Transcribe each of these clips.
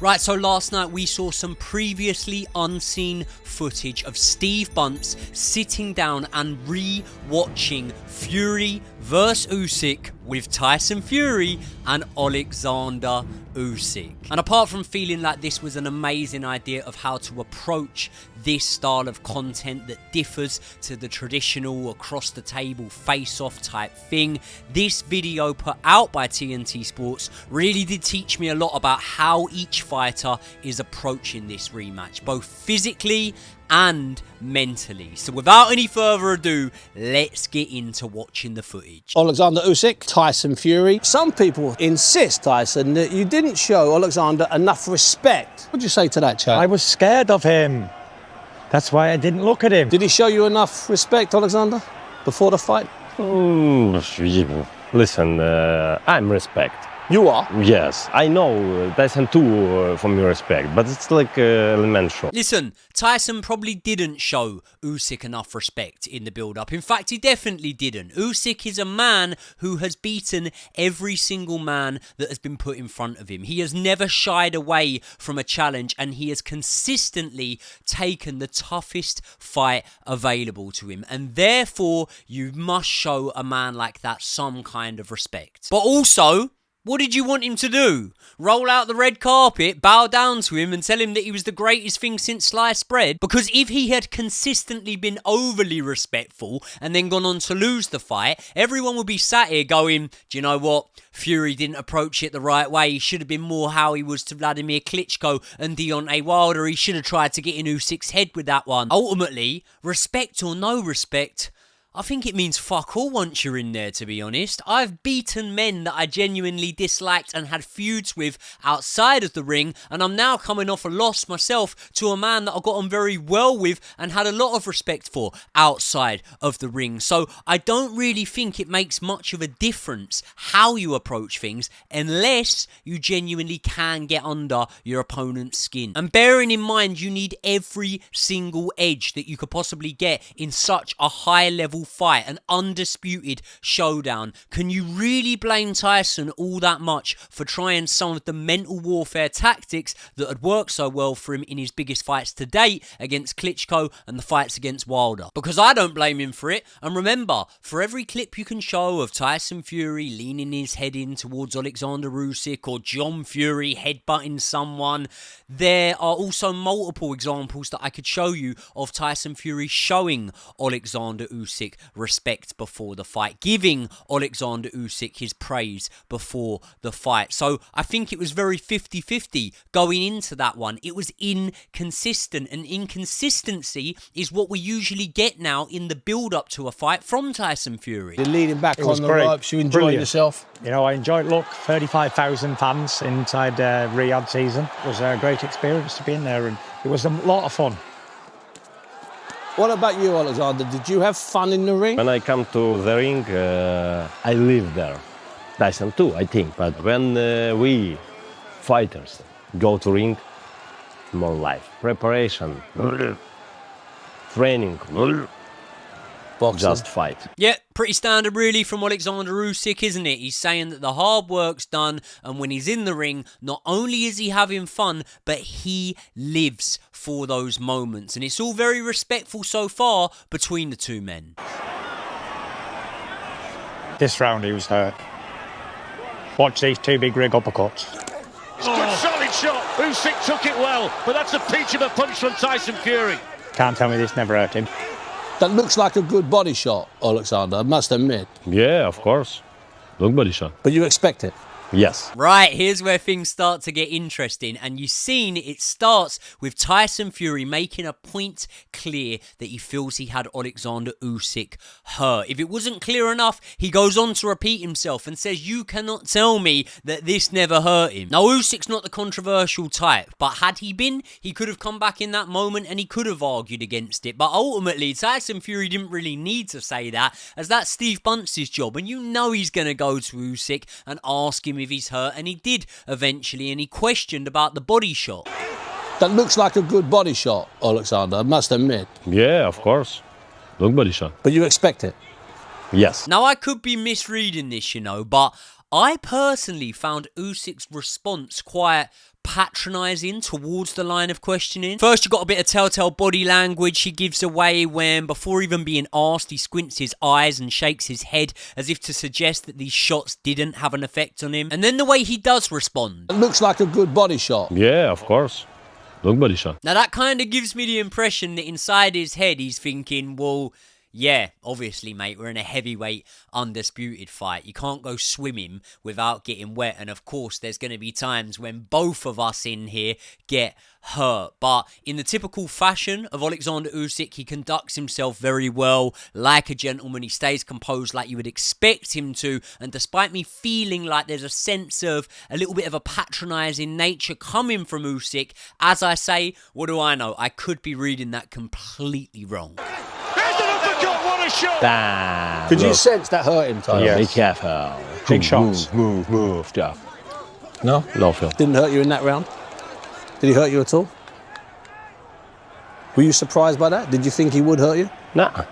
Right, so last night we saw some previously unseen footage of Steve Bunce sitting down and re-watching Fury vs Usyk with Tyson Fury and Oleksandr Usyk. And apart from feeling like this was an amazing idea of how to approach this style of content that differs to the traditional across the table face-off type thing, this video put out by TNT Sports really did teach me a lot about how each fighter is approaching this rematch, both physically and mentally. So without any further ado, let's get into watching the footage. Oleksandr Usyk, Tyson Fury. Some people insist, Tyson, that you didn't show Oleksandr enough respect. What would you say to that, chap? I was scared of him. That's why I didn't look at him. Did he show you enough respect, Oleksandr, before the fight? Listen, I'm respect. You are? Yes, I know Tyson too from your respect, but it's like elemental. Listen, Tyson probably didn't show Usyk enough respect in the build-up. In fact, he definitely didn't. Usyk is a man who has beaten every single man that has been put in front of him. He has never shied away from a challenge, and he has consistently taken the toughest fight available to him. And therefore, you must show a man like that some kind of respect. But also, what did you want him to do? Roll out the red carpet, bow down to him and tell him that he was the greatest thing since sliced bread? Because if he had consistently been overly respectful and then gone on to lose the fight, everyone would be sat here going, do you know what? Fury didn't approach it the right way. He should have been more how he was to Vladimir Klitschko and Deontay Wilder. He should have tried to get in Usyk's head with that one. Ultimately, respect or no respect, I think it means fuck all once you're in there, to be honest. I've beaten men that I genuinely disliked and had feuds with outside of the ring, and I'm now coming off a loss myself to a man that I got on very well with and had a lot of respect for outside of the ring. So I don't really think it makes much of a difference how you approach things unless you genuinely can get under your opponent's skin. And bearing in mind, you need every single edge that you could possibly get in such a high level fight, an undisputed showdown. Can you really blame Tyson all that much for trying some of the mental warfare tactics that had worked so well for him in his biggest fights to date against Klitschko and the fights against Wilder? Because I don't blame him for it. And remember, for every clip you can show of Tyson Fury leaning his head in towards Oleksandr Usyk or John Fury headbutting someone, there are also multiple examples that I could show you of Tyson Fury showing Oleksandr Usyk respect before the fight, giving Oleksandr Usyk his praise before the fight. So I think it was very 50-50 going into that one. It was inconsistent, and inconsistency is what we usually get now in the build-up to a fight from Tyson Fury. You're leaning back on the ropes, you enjoyed yourself? You know, I enjoyed, look, 35,000 fans inside Riyadh season. It was a great experience to be in there, and it was a lot of fun. What about you, Oleksandr? Did you have fun in the ring? When I come to the ring, I live there. Tyson too, I think. But when we fighters go to ring, more life, preparation, training, Boxing. Just fight. Yeah, pretty standard really from Oleksandr Usyk, isn't it? He's saying that the hard work's done, and when he's in the ring, not only is he having fun, but he lives for those moments. And it's all very respectful so far between the two men. This round he was hurt. Watch these two big rig uppercuts. It's a good solid shot. Usyk took it well, but that's a peach of a punch from Tyson Fury. Can't tell me this never hurt him. That looks like a good body shot, Oleksandr, I must admit. Yeah, of course. Look body shot. But you expect it? Yes. Right, here's where things start to get interesting. And you've seen it starts with Tyson Fury making a point clear that he feels he had Oleksandr Usyk hurt. If it wasn't clear enough, he goes on to repeat himself and says, you cannot tell me that this never hurt him. Now, Usyk's not the controversial type, but had he been, he could have come back in that moment and he could have argued against it. But ultimately, Tyson Fury didn't really need to say that, as that's Steve Bunce's job. And you know he's going to go to Usyk and ask him if he's hurt, and he did eventually, and he questioned about the body shot. That looks like a good body shot, Oleksandr, I must admit. Yeah, of course. Look body shot. But you expect it? Yes. Now, I could be misreading this, you know, but I personally found Usyk's response quite patronising towards the line of questioning. First, you got a bit of telltale body language he gives away when, before even being asked, he squints his eyes and shakes his head as if to suggest that these shots didn't have an effect on him. And then the way he does respond. It looks like a good body shot. Yeah, of course. Good body shot. Now that kind of gives me the impression that inside his head he's thinking, well, yeah, obviously, mate, we're in a heavyweight undisputed fight. You can't go swimming without getting wet. And of course, there's going to be times when both of us in here get hurt. But in the typical fashion of Oleksandr Usyk, he conducts himself very well, like a gentleman. He stays composed like you would expect him to. And despite me feeling like there's a sense of a little bit of a patronising nature coming from Usyk, as I say, what do I know? I could be reading that completely wrong. Damn. Could you sense that hurt him, Tyson? Yeah, be careful. Big shots. Move. Yeah. No? No, Phil. Didn't hurt you in that round? Did he hurt you at all? Were you surprised by that? Did you think he would hurt you? Nah.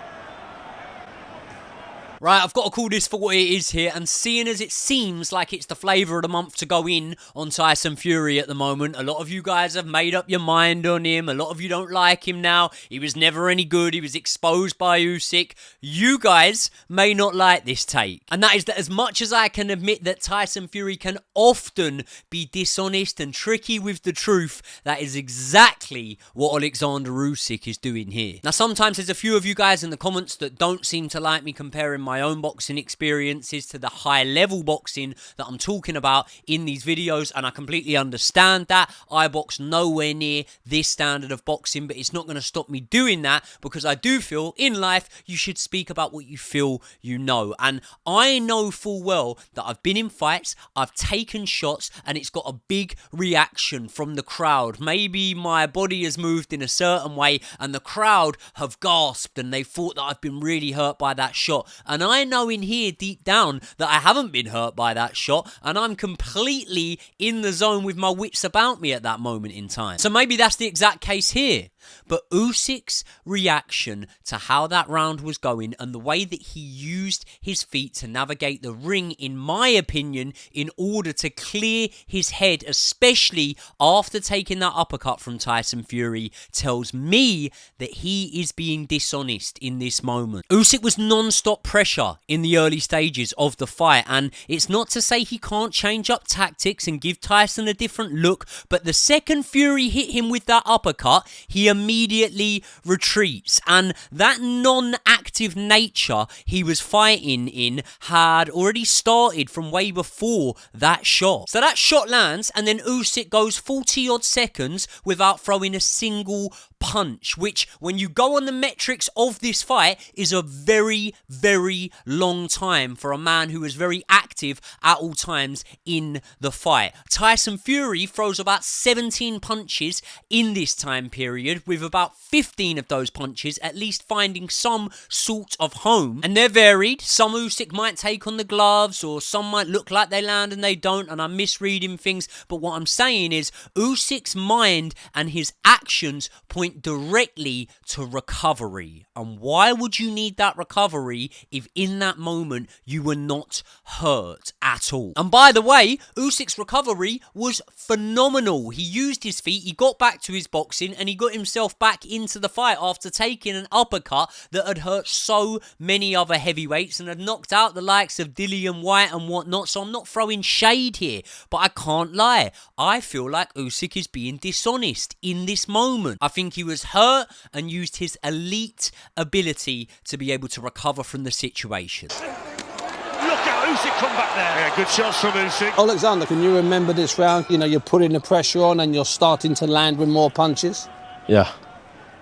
Right, I've got to call this for what it is here, and seeing as it seems like it's the flavour of the month to go in on Tyson Fury at the moment, a lot of you guys have made up your mind on him, a lot of you don't like him now, he was never any good, he was exposed by Usyk. You guys may not like this take, and that is that as much as I can admit that Tyson Fury can often be dishonest and tricky with the truth, that is exactly what Oleksandr Usyk is doing here. Now sometimes there's a few of you guys in the comments that don't seem to like me comparing my own boxing experiences to the high level boxing that I'm talking about in these videos, and I completely understand that. I box nowhere near this standard of boxing, but it's not going to stop me doing that, because I do feel in life you should speak about what you feel you know. And I know full well that I've been in fights, I've taken shots, and it's got a big reaction from the crowd. Maybe my body has moved in a certain way and the crowd have gasped and they thought that I've been really hurt by that shot. And I know in here deep down that I haven't been hurt by that shot, and I'm completely in the zone with my wits about me at that moment in time. So maybe that's the exact case here. But Usyk's reaction to how that round was going and the way that he used his feet to navigate the ring, in my opinion, in order to clear his head, especially after taking that uppercut from Tyson Fury, tells me that he is being dishonest in this moment. Usyk was non-stop pressure in the early stages of the fight, and it's not to say he can't change up tactics and give Tyson a different look, but the second Fury hit him with that uppercut, he immediately retreats, and that non-active nature he was fighting in had already started from way before that shot. So that shot lands, and then Usyk goes 40 odd seconds without throwing a single punch, which when you go on the metrics of this fight is a very, very long time for a man who is very active at all times in the fight. Tyson Fury throws about 17 punches in this time period, with about 15 of those punches at least finding some sort of home, and they're varied. Some Usyk might take on the gloves, or some might look like they land and they don't, and I'm misreading things, but what I'm saying is Usyk's mind and his actions point directly to recovery. And why would you need that recovery if in that moment you were not hurt at all? And by the way, Usyk's recovery was phenomenal. He used his feet, he got back to his boxing, and he got himself back into the fight after taking an uppercut that had hurt so many other heavyweights and had knocked out the likes of Dillian White and whatnot. So I'm not throwing shade here, but I can't lie, I feel like Usyk is being dishonest in this moment. I think he was hurt and used his elite ability to be able to recover from the situation. Look at Usyk come back there. Yeah, good shots from Usyk. Oleksandr, can you remember this round? You know, you're putting the pressure on and you're starting to land with more punches. Yeah,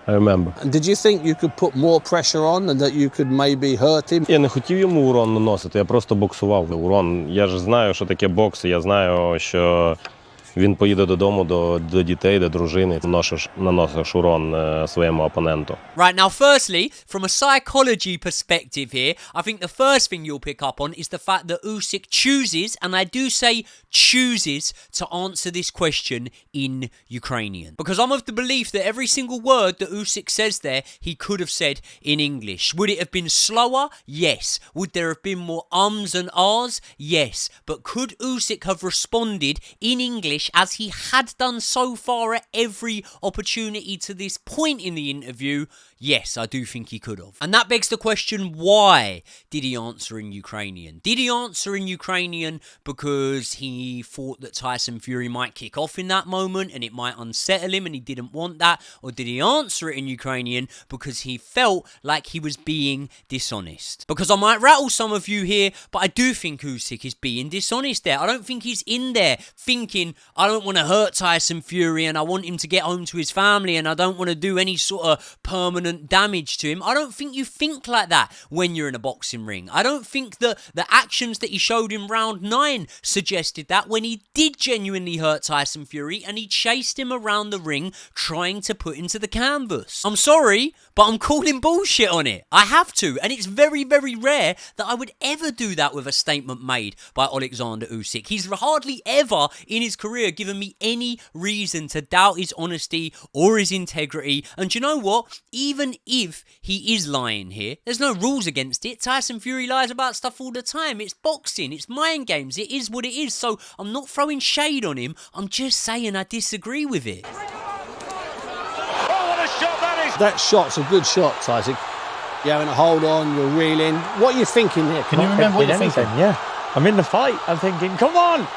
I remember. And did you think you could put more pressure on and that you could maybe hurt him? Я не хотів йому урон наносити, я просто боксував. Урон, я ж знаю, що таке бокс, я знаю, що він поїде додому до дітей, до дружини, наносиш урон своєму опоненту. Right, now firstly, from a psychology perspective here, I think the first thing you'll pick up on is the fact that Usyk chooses, and I do say chooses, to answer this question in Ukrainian. Because I'm of the belief that every single word that Usyk says there, he could have said in English. Would it have been slower? Yes. Would there have been more ums and ahs? Yes. But could Usyk have responded in English finish, as he had done so far at every opportunity to this point in the interview, yes, I do think he could have. And that begs the question, why did he answer in Ukrainian? Did he answer in Ukrainian because he thought that Tyson Fury might kick off in that moment and it might unsettle him and he didn't want that? Or did he answer it in Ukrainian because he felt like he was being dishonest? Because I might rattle some of you here, but I do think Usyk is being dishonest there. I don't think he's in there thinking, I don't want to hurt Tyson Fury and I want him to get home to his family and I don't want to do any sort of permanent damage to him. I don't think you think like that when you're in a boxing ring. I don't think the actions that he showed in round 9 suggested that, when he did genuinely hurt Tyson Fury and he chased him around the ring trying to put him to the canvas. I'm sorry, but I'm calling bullshit on it. I have to, and it's very, very rare that I would ever do that with a statement made by Oleksandr Usyk. He's hardly ever in his career given me any reason to doubt his honesty or his integrity. And you know what? Even if he is lying here, there's no rules against it. Tyson Fury lies about stuff all the time. It's boxing, it's mind games, it is what it is. So I'm not throwing shade on him, I'm just saying I disagree with it. Oh, what a shot that is! That shot's a good shot, Tyson. You're having a hold on, you're reeling. What are you thinking here? Can you remember what you're thinking? Yeah, I'm in the fight. I'm thinking, come on!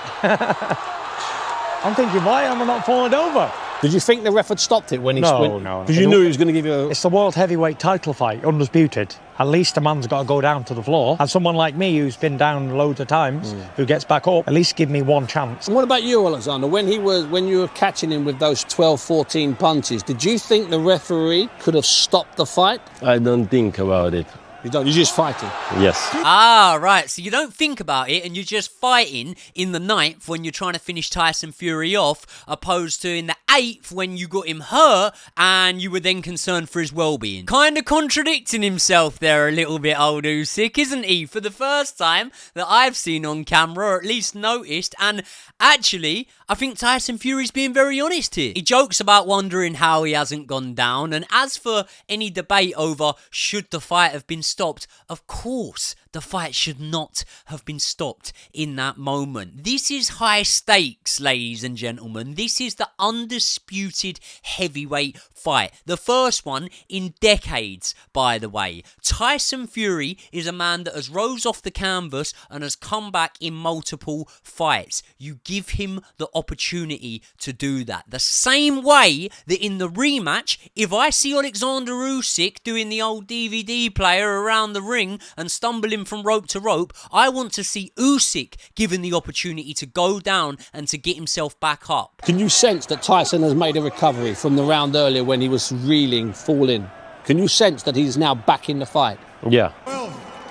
I'm thinking, why am I not falling over? Did you think the ref had stopped it when he No. Because you knew he was going to give you a... It's the world heavyweight title fight, undisputed. At least a man's got to go down to the floor. And someone like me who's been down loads of times, who gets back up, at least give me one chance. And what about you, Oleksandr? When you were catching him with those 12, 14 punches, did you think the referee could have stopped the fight? I don't think about it. You don't, you're just fighting. Yes. Ah, right. So you don't think about it and you're just fighting in the 9th when you're trying to finish Tyson Fury off, opposed to in the 8th when you got him hurt and you were then concerned for his well-being. Kind of contradicting himself there a little bit, old Usyk, isn't he? For the first time that I've seen on camera, or at least noticed. And actually, I think Tyson Fury's being very honest here. He jokes about wondering how he hasn't gone down. And as for any debate over should the fight have been stopped, of course the fight should not have been stopped in that moment. This is high stakes, ladies and gentlemen. This is the undisputed heavyweight fight. The first one in decades, by the way. Tyson Fury is a man that has rose off the canvas and has come back in multiple fights. You give him the opportunity to do that. The same way that in the rematch, if I see Oleksandr Usyk doing the old DVD player around the ring and stumbling from rope to rope, I want to see Usyk given the opportunity to go down and to get himself back up. Can you sense that Tyson has made a recovery from the round earlier when he was reeling, falling? Can you sense that he's now back in the fight? Yeah.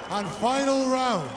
And final round.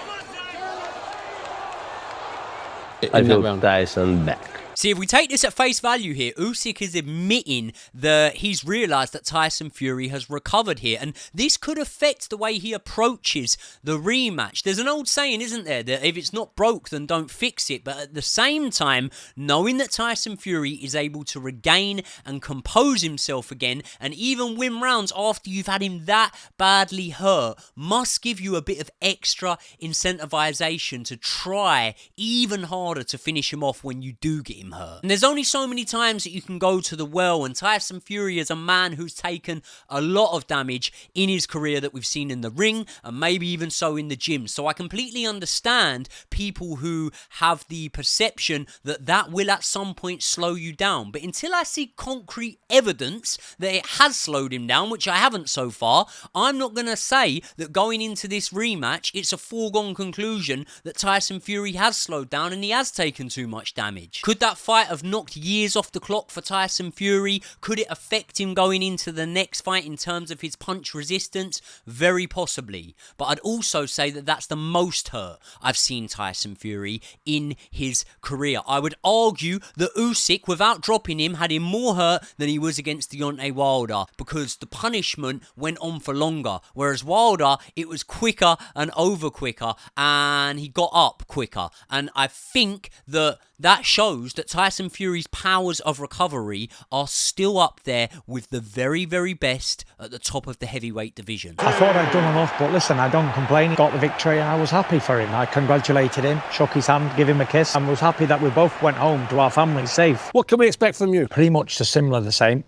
I feel Tyson back. See, if we take this at face value here, Usyk is admitting that he's realised that Tyson Fury has recovered here, and this could affect the way he approaches the rematch. There's an old saying, isn't there, that if it's not broke, then don't fix it, but at the same time, knowing that Tyson Fury is able to regain and compose himself again, and even win rounds after you've had him that badly hurt, must give you a bit of extra incentivization to try even harder to finish him off when you do get him hurt. And there's only so many times that you can go to the well, and Tyson Fury is a man who's taken a lot of damage in his career that we've seen in the ring and maybe even so in the gym. So I completely understand people who have the perception that that will at some point slow you down. But until I see concrete evidence that it has slowed him down, which I haven't so far, I'm not going to say that going into this rematch, it's a foregone conclusion that Tyson Fury has slowed down and he has taken too much damage. Could that fight have knocked years off the clock for Tyson Fury? Could it affect him going into the next fight in terms of his punch resistance? Very possibly. But I'd also say that that's the most hurt I've seen Tyson Fury in his career. I would argue that Usyk, without dropping him, had him more hurt than he was against Deontay Wilder, because the punishment went on for longer. Whereas Wilder, it was quicker and over quicker, and he got up quicker. And I think that shows that Tyson Fury's powers of recovery are still up there with the very, very best at the top of the heavyweight division. I thought I'd done enough, but listen, I don't complain. Got the victory and I was happy for him. I congratulated him, shook his hand, gave him a kiss, and was happy that we both went home to our families safe. What can we expect from you? Pretty much the same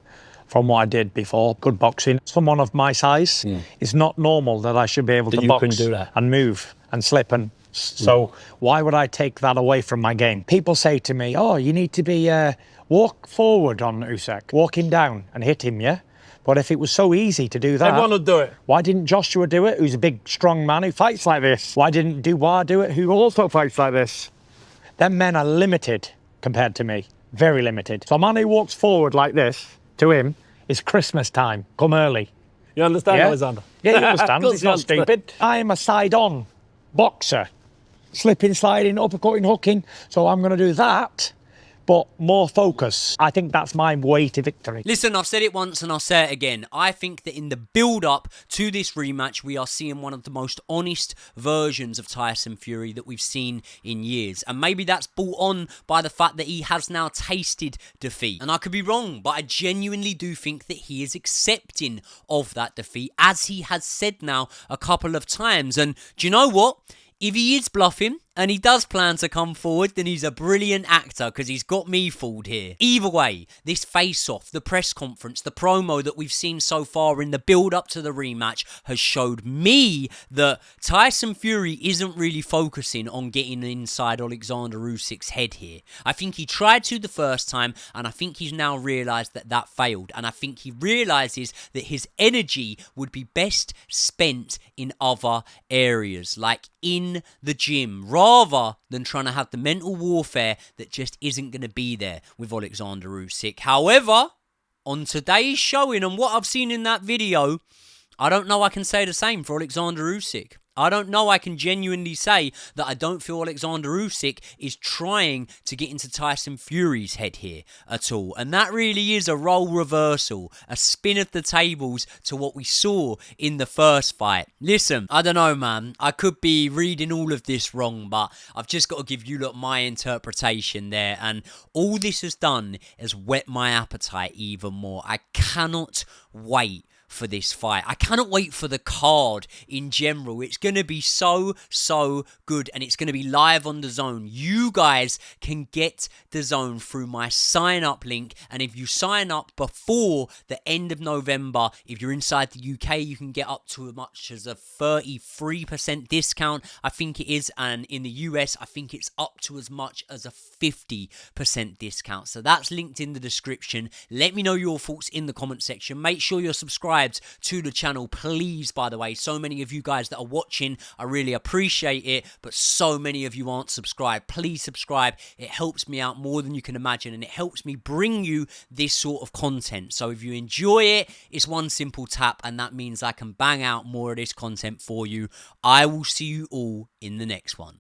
from what I did before. Good boxing. Someone of my size, it's not normal that I should be able to you box can do that. and move and slip and... So why would I take that away from my game? People say to me, oh, you need to be walk forward on Usyk, walk him down and hit him, yeah? But if it was so easy to do that... Everyone would do it. Why didn't Joshua do it, who's a big, strong man who fights like this? Why didn't Dubois do it, who also fights like this? Them men are limited compared to me, very limited. So a man who walks forward like this, to him, is Christmas time, come early. You understand, Yeah? Oleksandr? Yeah, you understand, Of course it's you not understand. stupid. I am a side-on boxer. Slipping, sliding, uppercutting, hooking. So I'm going to do that, but more focus. I think that's my way to victory. Listen, I've said it once and I'll say it again. I think that in the build-up to this rematch, we are seeing one of the most honest versions of Tyson Fury that we've seen in years. And maybe that's brought on by the fact that he has now tasted defeat. And I could be wrong, but I genuinely do think that he is accepting of that defeat, as he has said now a couple of times. And do you know what? If he is bluffing, and he does plan to come forward, then he's a brilliant actor, because he's got me fooled here. Either way, this face-off, the press conference, the promo that we've seen so far in the build-up to the rematch has showed me that Tyson Fury isn't really focusing on getting inside Oleksandr Usyk's head here. I think he tried to the first time, and I think he's now realised that that failed. And I think he realises that his energy would be best spent in other areas, like in the gym, rather than trying to have the mental warfare that just isn't going to be there with Oleksandr Usyk. However, on today's showing and what I've seen in that video, I don't know I can say the same for Oleksandr Usyk. I don't know I can genuinely say that I don't feel Oleksandr Usyk is trying to get into Tyson Fury's head here at all. And that really is a role reversal, a spin of the tables to what we saw in the first fight. Listen, I don't know, man. I could be reading all of this wrong, but I've just got to give you lot my interpretation there. And all this has done is whet my appetite even more. I cannot wait for this fight. I cannot wait for the card in general. It's going to be so good, and it's going to be live on DAZN. You guys can get DAZN through my sign up link, and if you sign up before the end of November, if you're inside the UK, you can get up to as much as a 33% discount, I think it is, and in the US, I think it's up to as much as a 50% discount. So that's linked in the description. Let me know your thoughts in the comment section. Make sure you're subscribed to the channel, please. By the way, so many of you guys that are watching, I really appreciate it, but so many of you aren't subscribed. Please subscribe. It helps me out more than you can imagine, and it helps me bring you this sort of content. So if you enjoy it, it's one simple tap, and that means I can bang out more of this content for you. I will see you all in the next one.